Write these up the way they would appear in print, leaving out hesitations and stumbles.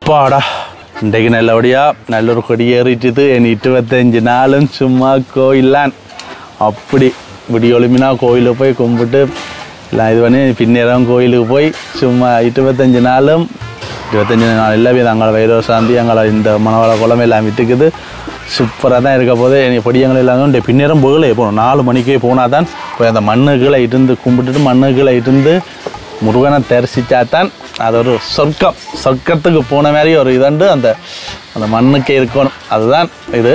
அப்பாடா இன்றைக்கு நல்லபடியாக நல்ல ஒரு கொடி ஏறிட்டுது இனி 25 நாளும் சும்மா கோயிலான் அப்படி இப்படி ஒளிமினா கோயிலுக்கு போய் கும்பிட்டு எல்லாம் இது பண்ணி பின்னேரம் கோயிலுக்கு போய் சும்மா 25 நாளும் 25 நாள் எல்லாமே அங்கே வைரவ சாந்தி அங்கே இந்த மணவாள குளம் எல்லாம் விட்டுக்குது சூப்பராக தான் இருக்க போது இனி பொடியங்கள் எல்லாம் பின்னேரம் போகலே போகணும் 4 மணிக்கே போனால் தான் போய் அந்த மண்ணுகளை இருந்து கும்பிட்டுட்டு மண்ணுகளை இருந்து முருகனை தரிசித்தாத்தான் அது ஒரு சொர்க்கத்துக்கு போன மாதிரி ஒரு இதண்டு அந்த அந்த மண்ணுக்கே இருக்கணும் அதுதான் இது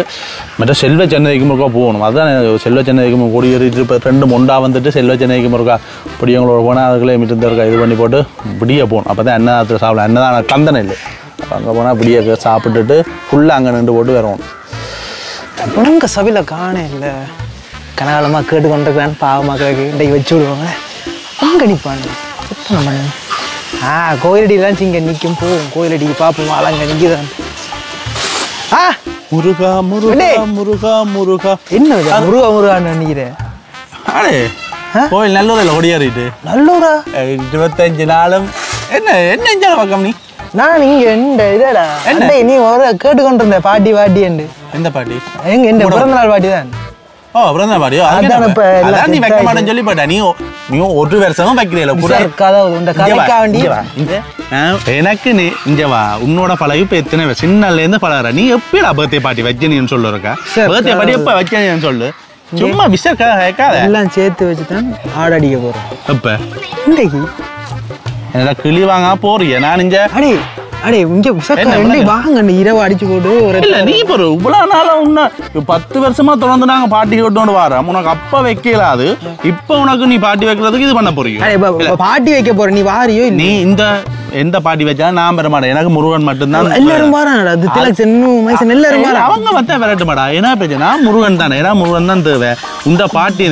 மற்ற செல்வ சென்னைக்கு முருகா போகணும் அதுதான் செல்வ சென்னைக்கு கொடியேறிட்டு இப்போ 2 மொண்டா வந்துட்டு செல்வ சென்னைக்கு முருகா பொடியங்களோட போனால் அதுக்குள்ளே மிட்டு இருக்கா இது பண்ணி போட்டு பிடிய போகணும் அப்போ தான் அன்னதானத்தை சாப்பிடலாம் அன்னதான கந்தனை இல்லை அப்போ அங்கே போனால் பிடிய சாப்பிட்டுட்டு ஃபுல்லாக அங்கே நின்று போட்டு வரணும் உங்கள் சபையில் காண இல்லை கனகாலமாக கேட்டு கொண்டிருக்கிறான்னு பாவமாக இன்றைக்கு வச்சு விடுவாங்க அங்கே நிற்பாங்க கோயிலடிதான் இங்கே நிற்கும் போவோம் கோயிலடிக்கு பார்ப்போம் அங்கே நிற்கிதான் முருகா முருகா முருகா முருகா என்ன முருகான்னு நினைக்கிறேன் அடே கோயில் நல்லூரில் கொடியேறிட்டு நல்லூரா 25 நாளும் என்ன என்ன பக்கம் நீ நான் இங்கே இந்த இதடா நீ ஒரு கேட்டுக்கொண்டிருந்த பாட்டி என்று எந்த பாட்டி எங்க எந்த பிறந்த நாள் பாட்டி தான் பிறந்த பாட்டியோ அதான் நீ வைக்க மாட்டேன்னு சொல்லி போட்டா நீ ஒரு வருஷமும் வைக்கிறீங்களா எனக்கு நீ இங்க வா உன்னோட பழகி இப்ப எத்தனை சின்னல இருந்து பழகுற நீ எப்படா பர்த்டே பார்ட்டி வச்சேன்னு சொல்லுறக்கா பர்த்டே பார்ட்டி எப்ப வச்சேன்னு சொல்லு சும்மா விசர்க்காத எல்லாம் சேர்த்து வச்சுதான் ஆடு அடிக்க போறோம் எப்ப இன்றைக்கு என்னடா கிளி வாங்க போறிய நான் இங்க அடே இங்க வாங்க இரவு அடிச்சு போட்டு இல்ல நீ இப்போ இவ்வளவு நாளா உன்ன 10 வருஷமா தொடர்ந்து நாங்க பாட்டி கொண்டு வரோம் உனக்கு அப்ப வைக்கல அது இப்ப உனக்கு நீ பாட்டி வைக்கிறதுக்கு இது பண்ண போறீங்க பாட்டி வைக்க போற நீ வாரியோ நீ இந்த எந்த பாட்டி வச்சாலும் நான் பெற மாட்டேன் எனக்கு முருகன் மட்டும்தான் எல்லாரும் எல்லாரும் அவங்க வந்தா விரட்ட மாட்டா என்ன பிரச்சனை முருகன் தானே ஏன்னா முருகன் தான் தேவை இந்த பாட்டி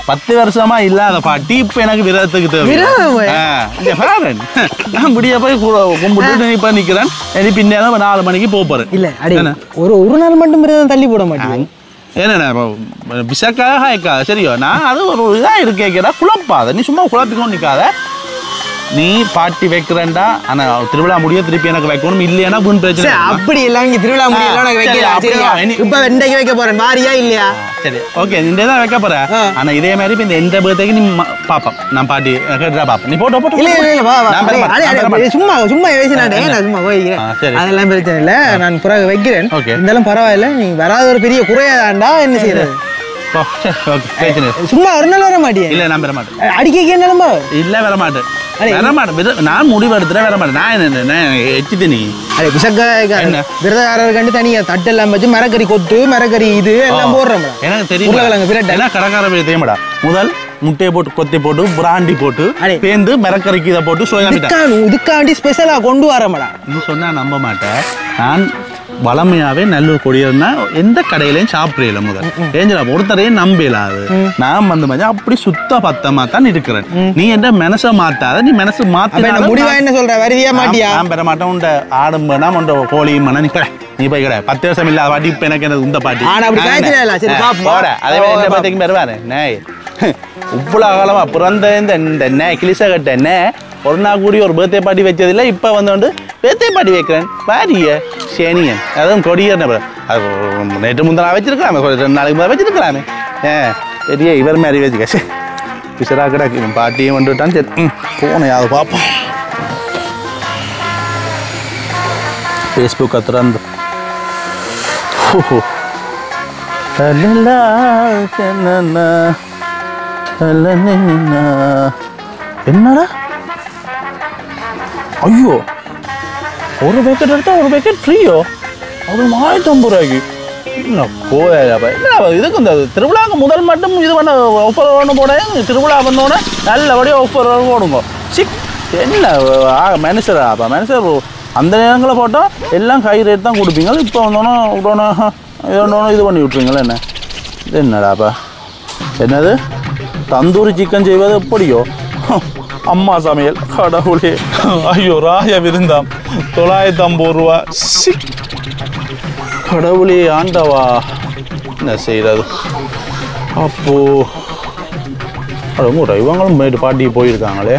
10 வருஷமா இல்லாத பாட்டி இப்ப எனக்கு விரதத்துக்கு தேவை நான் முடிய போய் கும்பிட்டு இப்ப நிக்கிறேன் இனி பின்னேதான் 4 மணிக்கு போறேன் இல்ல ஒரு நாள் மட்டும் விரதம் தள்ளி போட மாட்டேன் என்னண்ணா விசக்காக இருக்காது சரியோ நான் அது ஒரு இதா இருக்கேன் குழப்பாத நீ சும்மா குழப்பிக்கணும் நிக்காத நீ பாட்டி வைக்கிறேன்டா ஆனா திருவிழா முடிய திருப்பி எனக்கு வைக்கணும் இல்லையா வீண் பிரச்சனை அப்படி எல்லாம் இங்க திருவிழா முடியல இப்ப வெண்டைக்கு வைக்க போறேன் வாரியா இல்லையா சரி ஓகே இந்த தான் வைக்க போறேன் ஆனா இதே மாதிரி இப்ப இந்த எந்த பர்த்டேக்கு நீ பாப்போம் நான் பாட்டி கேட்டுறா பாப்பேன் நீ போட்டோ சும்மா சும்மா சும்மா போய்க்கிறேன் அதெல்லாம் பிரச்சனை இல்ல நான் பிறகு வைக்கிறேன் இருந்தாலும் பரவாயில்ல நீ வராத ஒரு பெரிய குறையாதாண்டா என்ன செய்யறது சும்மா ஒரு நாள் வர மாட்டியா இல்ல நான் வர மாட்டேன் அடிக்க என்னமா இல்ல வர மாட்டேன் நான் முடிவு எடுத்துறேன் வர மாட்டேன் நான் எச்சிட்டு நீ விரதக்காரர் தனியா தட்டு எல்லாம் வச்சு மரக்கறி கொத்து மரக்கறி இது எல்லாம் போடுறோம் எனக்கு தெரியும் கடைக்கார தெரியுமாடா முதல் முட்டையை போட்டு கொத்தி போட்டு பிராண்டி போட்டு பேந்து மரக்கறிக்கு இதை போட்டு இதுக்காண்டி ஸ்பெஷலா கொண்டு வரமாடா நீ சொன்னா நம்ப மாட்டேன் நான் வளமையாவே நல்லூர் கொடியர்னா எந்த கடையிலையும் சாப்பிடல முதல் ஏஞ்சலா ஒருத்தரையும் நம்பலாது நான் வந்து மஞ்சள் அப்படி சுத்த பத்தமா தான் இருக்கிறேன் நீ என்ற மனசை மாத்தாத நீ மனசு மாத்த முடிவா என்ன சொல்ற வருவியா மாட்டியா நான் பெற மாட்டேன் உண்ட ஆடும் வேணாம் உண்ட கோழியும் வேணா நீ போய் கடை 10 வருஷம் இல்லாத பாட்டி இப்ப எனக்கு இந்த பாட்டி அதே மாதிரி எந்த பாத்திக்கும் பெறுவாரு நேய் இவ்வளவு காலமா பிறந்த இந்த நே கிளிச கட்ட நே ஒரு நாள் கூடி ஒரு பர்த்டே பார்ட்டி வச்சதில்லை இப்போ வந்து பர்த்டே பார்ட்டி வைக்கிறேன் பாரிய சேனியன் அதுவும் கொடியர் அது நேற்று முந்தினா வச்சிருக்கலாமே 2 நாளைக்கு முதல்ல வச்சிருக்கலாமே பெரிய இவர் மாதிரி வச்சுக்க பிசரா கிடக்கு பாட்டியும் வந்துட்டான்னு சரி போனேன் அதை பார்ப்போம் ஃபேஸ்புக் திறந்து என்னடா ஐயோ ஒரு பேக்கெட் எடுத்தா ஒரு பேக்கெட் ஃப்ரீயோ அது 1050 ரூபாய்க்கு என்ன கோயிலாப்பா என்ன இதுக்கு இந்த திருவிழாவுக்கு முதல் மட்டும் இது பண்ண ஆஃபர் ஒன்று போட திருவிழா வந்தோடனே நல்லபடியாக ஆஃபர் போடுங்க சிக் என்ன மேனேஜராப்பா மேனேஜர் அந்த நேரங்களில் போட்டால் எல்லாம் கை ரேட் தான் கொடுப்பீங்க இப்போ வந்தோன்னே விடோன்னு இதோன்னு இது பண்ணி விட்ருவீங்களா என்ன இது என்னடாப்பா என்னது தந்தூரி சிக்கன் செய்வது எப்படியோ அம்மா சமையல் கடவுளே ஐயோ ராய விருந்தாம் 950 ரூபா கடவுளே ஆண்டவா என்ன செய்யறது அப்போ இவங்களும் பாட்டிக்கு போயிருக்காங்களே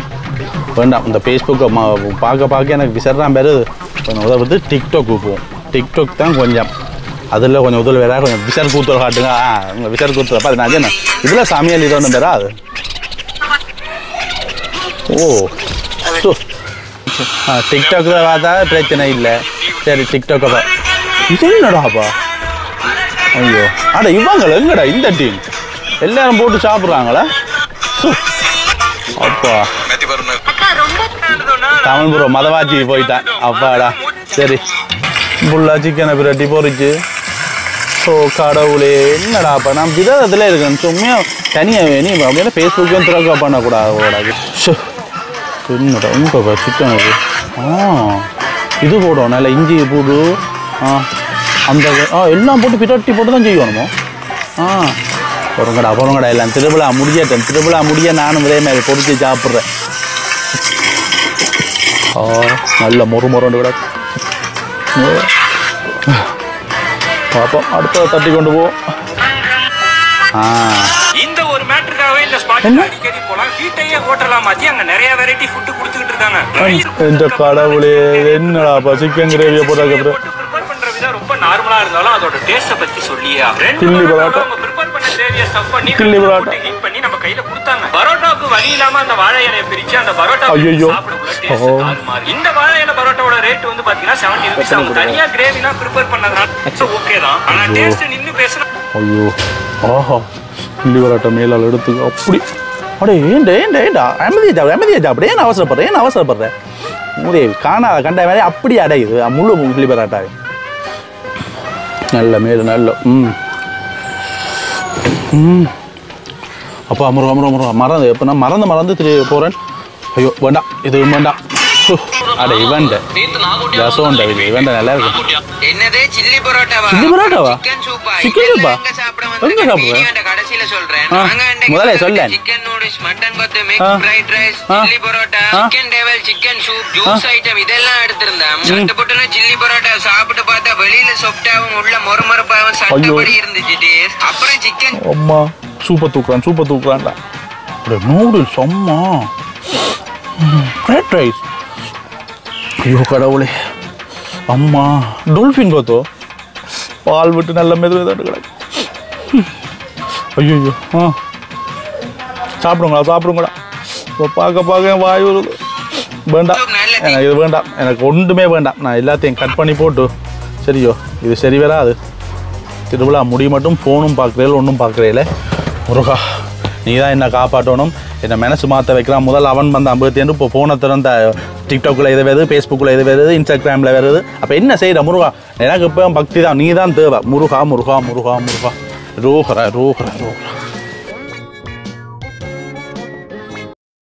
வேண்டாம் இந்த ஃபேஸ்புக்கை பார்க்க எனக்கு விசர்றான் பேர் கொஞ்சம் உதவுறது டிக்டாக்கு போவோம். டிக்டாக் தான் கொஞ்சம் அதில் கொஞ்சம் உதவி வேற கொஞ்சம் விசர் கூத்தல் காட்டுங்க. உங்கள் விசர் கூத்தல் அது நான் என்ன இதில் சமையல் இது ஒன்றும் பேரா அது. ஓ டிக்டாக்கில் பார்த்தா பிரச்சனை இல்லை. சரி டிக்டாக்கை இது என்னடாப்பா? ஐயோ அட இவங்கள எங்கடா இந்த டீம் எல்லாரும் போட்டு சாப்பிட்றாங்களா? அப்பா தமிழ் ப்ரோ மதவாச்சி போயிட்டான். அப்பாடா சரி ஃபுல்லாக சிக்கனை பிரட்டி பொறிச்சு. ஸோ கடவுளே என்னடாப்பா நான் விதத்தில் இருக்கேன். சும்மா தனியாக வேணும் அப்படின்னா ஃபேஸ்புக்கையும் திறக்க பண்ணக்கூடாது. என்னடா உங்கப்பா சிக்கன் அது இது போடும் நல்ல இஞ்சி போடு அந்த எல்லாம் போட்டு பிரட்டி போட்டு தான் செய்யணுமோ? பொறுங்கடா எல்லாம் திருவிழா முடியட்டேன். திருவிழா முடிய நானும் இதே மாதிரி பொறிச்சு சாப்பிட்றேன். நல்ல மொறுண்டு கூட பாப்போம். அடுத்த தட்டி கொண்டு போவோம். இந்த ஒரு மேட்டருக்காகவே இந்த ஸ்பாட் அடிக்கடி போலாம். வீட்டையே ஹோட்டலா மாத்தி அங்க நிறைய வெரைட்டி ஃபுட் கொடுத்துக்கிட்டு இருக்காங்க. இந்த கடவுளே என்னடாப்பா சிக்கன் கிரேவியை போட்டாக்க ரொம்ப நார்மலா இருந்தாலும் அதோட டேஸ்ட பத்தி சொல்லியா கில்லி பரோட்டா ப்ரிப்பேர் பண்ண கிரேவியை ஸ்டஃப் பண்ணி கில்லி பரோட்டா ஹீட் பண்ணி நம்ம கையில கொடுத்தாங்க. பரோட்டாக்கு வலி இல்லாம அந்த வாழை இலையை பிரிச்சு அந்த பரோட்டா இந்த வாழை இலை பரோட்டாவோட ரேட் வந்து பாத்தீங்கன்னா 70 rupees ஆகும். தனியா கிரேவினா ப்ரிப்பேர் பண்ணதுனால ஓகே தான். ஆனா டேஸ்ட் நின்னு பேசுற ஐயோ ஆஹா கில்லி பரோட்டா மேலால எடுத்து அப்படி அடே ஏண்டா அமைதியா சாப்பிட ஏன் அவசரப்படுறேன் மூதேவி காணாத கண்ட மாதிரி அப்படி அடையுது முழு கில்லி பரோட்டா நல்ல மேல் நல்ல அப்பா முருகா மறந்து எப்போ நான் மறந்து திரும்பி போகிறேன். ஐயோ வேண்டாம் இது வேண்டாம். அட இவன்ட ரசோண்டா இது இவன்ட நல்லா இருக்கும். என்னது சில்லி பரோட்டாவா? சிக்கன் சூப்பா? எங்க சாப்பிடுறேன் கடைசில சொல்றேன். முதல்ல சொல்ல chicken noodles, mutton kothu, mix fried rice, chilli parotta, chicken devil, chicken soup, juice item இதெல்லாம் எடுத்திருந்தேன். சட்டப்பட்டுன சில்லி பரோட்டா சாப்பிட்டு பார்த்தா வெளியில சாஃப்டாவும் உள்ள மொறுமொறுப்பாவும் சட்டப்படி இருந்துச்சு டேஸ்ட். அப்புறம் சிக்கன் அம்மா சூப்பர் தூக்குறான்டா. நூடுல்ஸ் அம்மா ஃப்ரைட் ரைஸ். ஐயோ கடவுளே அம்மா டொல்ஃபின் கொத்தோ பால் விட்டு நல்ல மெதுவாக கிடக்கு. ஐயோ சாப்பிடுங்களா இப்போ பார்க்க வாய் வருது. வேண்டாம் எனக்கு இது வேண்டாம். எனக்கு ஒன்றுமே வேண்டாம். நான் எல்லாத்தையும் கட் பண்ணி போட்டு சரியோ இது சரி வராது. திருவிழா முடி மட்டும் ஃபோனும் பார்க்குறேன் ஒன்றும் பார்க்குறேல. முருகா நீ தான் என்ன காப்பாற்றணும். என்னை மனசு மாற்ற வைக்கிறான். முதல் அவன் வந்து 50 இப்போ ஃபோனை திறந்த டிக்டாக்கில் இது வருது, ஃபேஸ்புக்கில் இது வருது, இன்ஸ்டாகிராமில் வருது. அப்போ என்ன செய்கிற முருகா? எனக்கு இப்போ பக்தி தான். நீ தான் தேவை. முருகா ரோஹரா